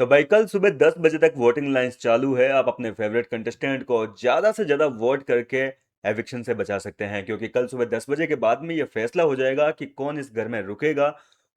तो भाई कल सुबह 10 बजे तक वोटिंग लाइंस चालू है। आप अपने फेवरेट कंटेस्टेंट को ज्यादा से ज्यादा वोट करके एविक्शन से बचा सकते हैं, क्योंकि कल सुबह 10 बजे के बाद में यह फैसला हो जाएगा कि कौन इस घर में रुकेगा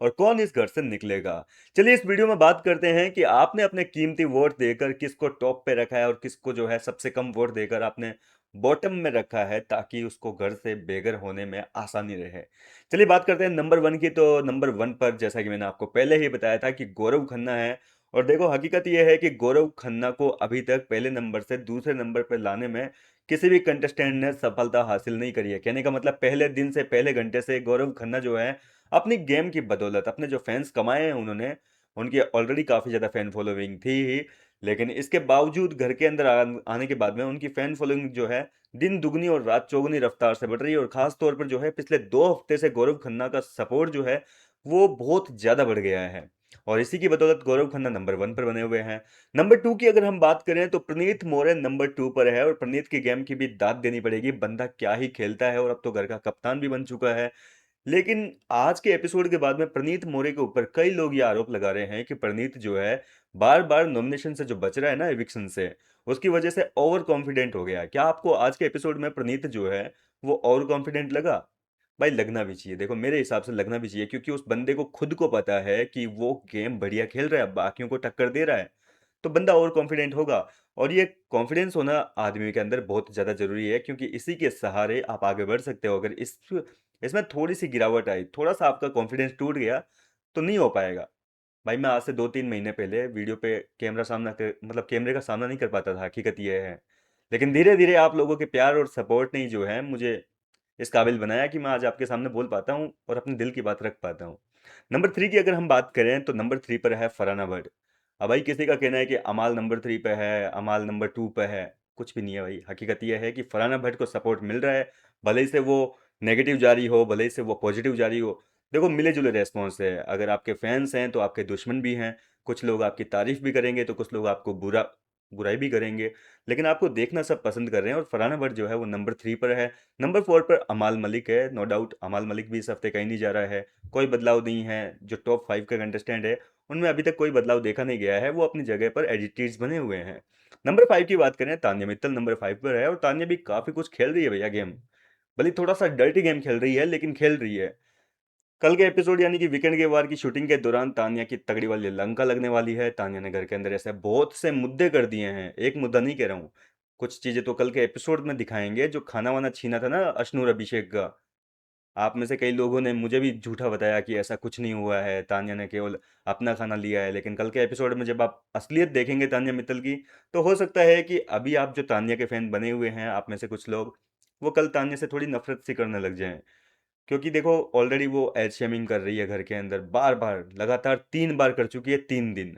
और कौन इस घर से निकलेगा। चलिए इस वीडियो में बात करते हैं कि आपने अपने कीमती वोट देकर किसको टॉप पे रखा है और किसको जो है सबसे कम वोट देकर आपने बॉटम में रखा है, ताकि उसको घर से बेघर होने में आसानी रहे। चलिए बात करते हैं नंबर वन की। तो नंबर वन पर जैसा कि मैंने आपको पहले ही बताया था कि गौरव खन्ना है। और देखो हकीकत यह है कि गौरव खन्ना को अभी तक पहले नंबर से दूसरे नंबर पर लाने में किसी भी कंटेस्टेंट ने सफलता हासिल नहीं करी है। कहने का मतलब पहले दिन से पहले घंटे से गौरव खन्ना जो है अपनी गेम की बदौलत अपने जो फैंस कमाए हैं उन्होंने, उनकी ऑलरेडी काफी ज्यादा फैन फॉलोइंग थी ही, लेकिन इसके बावजूद घर के अंदर आने के बाद में उनकी फैन फॉलोइंग जो है दिन दुगनी और रात चौगुनी रफ्तार से बढ़ रही है। और खास तौर पर जो है पिछले 2 हफ्ते से गौरव खन्ना का सपोर्ट जो है वो बहुत ज्यादा बढ़ गया है। और इसी की बदौलत गौरव खन्ना नंबर वन पर बने हुए हैं। नंबर टू की अगर हम बात करें तो प्रनीत मोरे नंबर टू पर है। और प्रनीत की गेम की भी दाद देनी पड़ेगी, बंदा क्या ही खेलता है और अब तो घर का कप्तान भी बन चुका है। लेकिन आज के एपिसोड के बाद में प्रनीत मोरे के ऊपर कई लोग ये आरोप लगा रहे हैं कि प्रनीत जो है बार बार नॉमिनेशन से जो बच रहा है ना, एविक्शन से, उसकी वजह से ओवर कॉन्फिडेंट हो गया। क्या आपको आज के एपिसोड में प्रनीत जो है वो ओवर कॉन्फिडेंट लगा? भाई लगना भी चाहिए, देखो मेरे हिसाब से लगना भी चाहिए, क्योंकि उस बंदे को खुद को पता है कि वो गेम बढ़िया खेल रहा है, बाकियों को टक्कर दे रहा है, तो बंदा और कॉन्फिडेंट होगा। और ये कॉन्फिडेंस होना आदमी के अंदर बहुत ज़्यादा ज़रूरी है, क्योंकि इसी के सहारे आप आगे बढ़ सकते हो। अगर इसमें थोड़ी सी गिरावट आई, थोड़ा सा आपका कॉन्फिडेंस टूट गया, तो नहीं हो पाएगा। भाई मैं आज से 2-3 महीने पहले वीडियो पे कैमरा सामना मतलब कैमरे का सामना नहीं कर पाता था, हकीकत ये है। लेकिन धीरे धीरे आप लोगों के प्यार और सपोर्ट ने ही जो है मुझे इस काबिल बनाया कि मैं आज आपके सामने बोल पाता हूँ और अपने दिल की बात रख पाता हूँ। नंबर थ्री की अगर हम बात करें तो नंबर थ्री पर है फरहाना भट्ट। अब भाई किसी का कहना है कि अमाल नंबर थ्री पे है, अमाल नंबर टू पे है, कुछ भी नहीं है भाई। हकीकत यह है कि फरहाना भट्ट को सपोर्ट मिल रहा है, भले ही से वो नेगेटिव जारी हो, भले ही से वो पॉजिटिव जारी हो। देखो मिले जुले रेस्पॉन्स है, अगर आपके फैंस हैं तो आपके दुश्मन भी हैं। कुछ लोग आपकी तारीफ भी करेंगे तो कुछ लोग आपको बुराई भी करेंगे, लेकिन आपको देखना सब पसंद कर रहे हैं। और फरहाना भट्ट जो है वो नंबर थ्री पर है। नंबर फोर पर अमाल मलिक है। नो डाउट अमाल मलिक भी इस हफ्ते कहीं नहीं जा रहा है, कोई बदलाव नहीं है। जो टॉप फाइव का कंटेस्टेंट है उनमें अभी तक कोई बदलाव देखा नहीं गया है, वो अपनी जगह पर एडिटिव्स बने हुए हैं। नंबर फाइव की बात करें, तान्या मित्तल नंबर फाइव पर है। और तान्या भी काफी कुछ खेल रही है भैया गेम, भले थोड़ा सा डर्टी गेम खेल रही है लेकिन खेल रही है। कल के एपिसोड यानी कि वीकेंड के वार की शूटिंग के दौरान तान्या की तगड़ी वाली लंका लगने वाली है। तान्या ने घर के अंदर ऐसे बहुत से मुद्दे कर दिए हैं, एक मुद्दा नहीं कह रहा हूँ, कुछ चीजें तो कल के एपिसोड में दिखाएंगे। जो खाना वाना छीना था ना अश्नूर अभिषेक का, आप में से कई लोगों ने मुझे भी झूठा बताया कि ऐसा कुछ नहीं हुआ है, तान्या ने केवल अपना खाना लिया है। लेकिन कल के एपिसोड में जब आप असलियत देखेंगे तान्या मित्तल की, तो हो सकता है कि अभी आप जो तान्या के फैन बने हुए हैं, आप में से कुछ लोग, वो कल तान्या से थोड़ी नफरत सी करने लग जाएं। क्योंकि देखो ऑलरेडी वो एज शेमिंग कर रही है घर के अंदर, बार बार लगातार 3 बार कर चुकी है, 3 दिन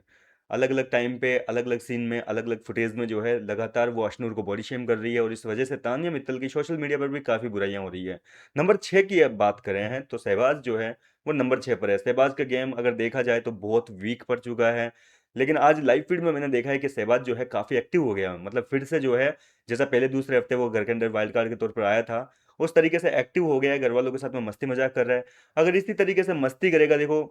अलग अलग टाइम पे अलग अलग सीन में अलग अलग फुटेज में जो है लगातार वो अशनूर को बॉडी शेम कर रही है। और इस वजह से तानिया मित्तल की सोशल मीडिया पर भी काफ़ी बुराइयां हो रही है। नंबर 6 की अब बात करें हैं तो शहबाज जो है वो नंबर 6 पर है। शहबाज का गेम अगर देखा जाए तो बहुत वीक पड़ चुका है, लेकिन आज लाइव फीड में मैंने देखा है कि शहबाज जो है काफ़ी एक्टिव हो गया, मतलब फिर से जो है जैसा पहले दूसरे हफ्ते वो घर के अंदर वाइल्ड कार्ड के तौर पर आया था, उस तरीके से एक्टिव हो गया है, घर वालों के साथ में मस्ती मजाक कर रहा है। अगर इसी तरीके से मस्ती करेगा देखो,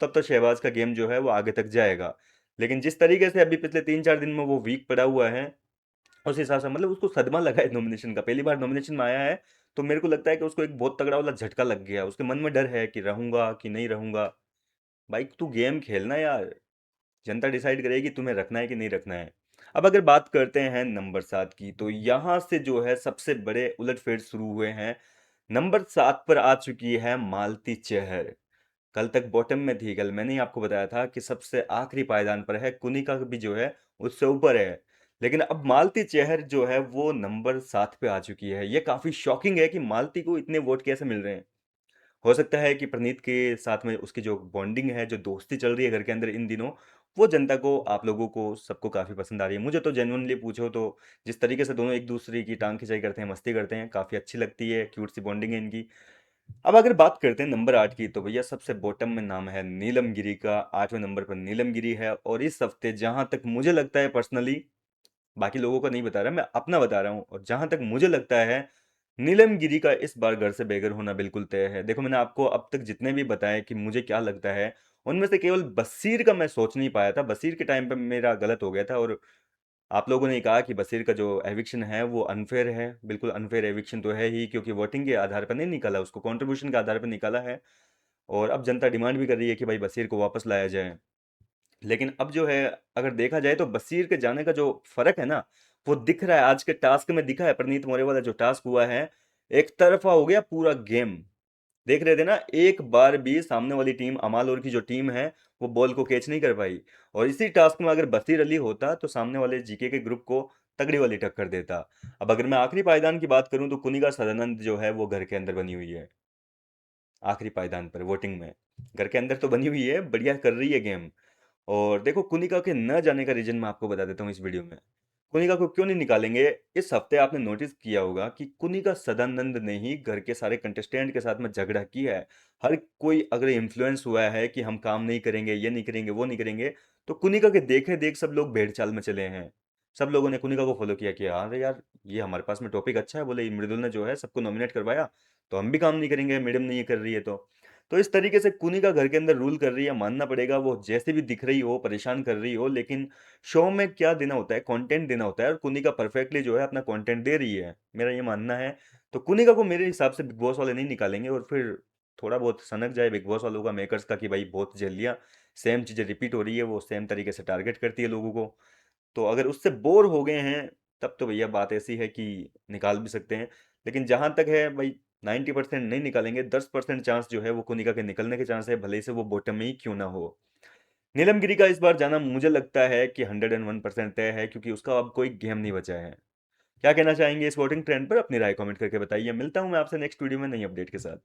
तब तो शहबाज का गेम जो है वो आगे तक जाएगा। लेकिन जिस तरीके से अभी पिछले 3-4 दिन में वो वीक पड़ा हुआ है, उस हिसाब से मतलब उसको सदमा लगा है नॉमिनेशन का, पहली बार नॉमिनेशन में आया है। तो मेरे को लगता है कि उसको एक बहुत तगड़ा वाला झटका लग गया, उसके मन में डर है कि रहूंगा कि नहीं रहूंगा। भाई तू गेम खेलना यार, जनता डिसाइड करेगी तुम्हें रखना है कि नहीं रखना है। अब अगर बात करते हैं नंबर 7 की, तो यहाँ से जो है सबसे बड़े उलटफेर शुरू हुए हैं। नंबर 7 पर आ चुकी है मालती चहर। कल तक बॉटम में थी, कल मैंने ही आपको बताया था कि सबसे आखिरी पायदान पर है, कुनिका भी जो है उससे ऊपर है। लेकिन अब मालती चहर जो है वो नंबर 7 पे आ चुकी है। ये काफी शॉकिंग है कि मालती को इतने वोट कैसे मिल रहे हैं। हो सकता है कि प्रनीत के साथ में उसकी जो बॉन्डिंग है, जो दोस्ती चल रही है घर के अंदर इन दिनों, वो जनता को, आप लोगों को, सबको काफ़ी पसंद आ रही है। मुझे तो जेन्युइनली पूछो तो जिस तरीके से दोनों एक दूसरे की टांग खिंचाई करते हैं, मस्ती करते हैं, काफ़ी अच्छी लगती है, क्यूट सी बॉन्डिंग है इनकी। अब अगर बात करते हैं नंबर 8 की, तो भैया सबसे बॉटम में नाम है नीलम गिरी का। 8वें नंबर पर नीलम गिरी है। और इस हफ्ते जहां तक मुझे लगता है पर्सनली, बाकी लोगों को नहीं बता रहा, मैं अपना बता रहा हूँ, और जहां तक मुझे लगता है नीलम गिरी का इस बार घर से बेघर होना बिल्कुल तय है। देखो मैंने आपको अब तक जितने भी बताए कि मुझे क्या लगता है, उनमें से केवल बशीर का मैं सोच नहीं पाया था, बशीर के टाइम पे मेरा गलत हो गया था। और आप लोगों ने कहा कि बशीर का जो एविक्शन है वो अनफेयर है। बिल्कुल अनफेयर एविक्शन तो है ही, क्योंकि वोटिंग के आधार पर नहीं निकाला, उसको कंट्रीब्यूशन के आधार पर निकाला है। और अब जनता डिमांड भी कर रही है कि भाई बशीर को वापस लाया जाए। लेकिन अब जो है, अगर देखा जाए तो बशीर के जाने का जो फर्क है ना, वो दिख रहा है आज के टास्क में दिखा है। प्रनीत मोरे वाला जो टास्क हुआ है, एक तरफा हो गया पूरा गेम। देख रहे थे ना, एक बार भी सामने वाली टीम अमालोर की जो टीम है वो बॉल को कैच नहीं कर पाई। और इसी टास्क में अगर बशीर अली होता तो सामने वाले जीके के ग्रुप को तगड़ी वाली टक्कर देता। अब अगर मैं आखिरी पायदान की बात करूं तो कुनिका सदानंद जो है वो घर के अंदर बनी हुई है। आखिरी पायदान पर वोटिंग में घर के अंदर तो बनी हुई है, बढ़िया कर रही है गेम। और देखो, कुनिका के न जाने का रीजन मैं आपको बता देता हूँ इस वीडियो में। कुनिका को क्यों नहीं निकालेंगे? इस हफ्ते आपने नोटिस किया होगा कि कुनिका सदानंद ने ही घर के सारे कंटेस्टेंट के साथ में झगड़ा किया है। हर कोई अगर इन्फ्लुएंस हुआ है कि हम काम नहीं करेंगे, ये नहीं करेंगे, वो नहीं करेंगे, तो कुनिका के देखे देख सब लोग भेड़ चाल में चले हैं। सब लोगों ने कुनिका को फॉलो किया कि यार यार, ये हमारे पास में टॉपिक अच्छा है, बोले मृदुल ने जो है सबको नॉमिनेट करवाया, तो हम भी काम नहीं करेंगे, मैडम नहीं ये कर रही है तो इस तरीके से कुनिका घर के अंदर रूल कर रही है। मानना पड़ेगा, वो जैसे भी दिख रही हो, परेशान कर रही हो, लेकिन शो में क्या देना होता है, कंटेंट देना होता है, और कुनिका परफेक्टली जो है अपना कंटेंट दे रही है, मेरा ये मानना है। तो कुनिका को मेरे हिसाब से बिग बॉस वाले नहीं निकालेंगे, और फिर थोड़ा बहुत सनक जाए बिग बॉस वालों का, मेकर्स का, कि भाई बहुत झेल लिया, सेम चीज़ें रिपीट हो रही है, वो सेम तरीके से टारगेट करती है लोगों को। तो अगर उससे बोर हो गए हैं, तब तो भैया बात ऐसी है कि निकाल भी सकते हैं। लेकिन जहां तक है भाई, 90% नहीं निकालेंगे, 10% चांस जो है वो कुनिका के निकलने के चांस है, भले से वो बॉटम में ही क्यों ना हो। नीलम गिरी का इस बार जाना मुझे लगता है कि 101% तय है, क्योंकि उसका अब कोई गेम नहीं बचा है। क्या कहना चाहेंगे इस वोटिंग ट्रेंड पर? अपनी राय कमेंट करके बताइए। मिलता हूं मैं आपसे नेक्स्ट वीडियो में नई अपडेट के साथ।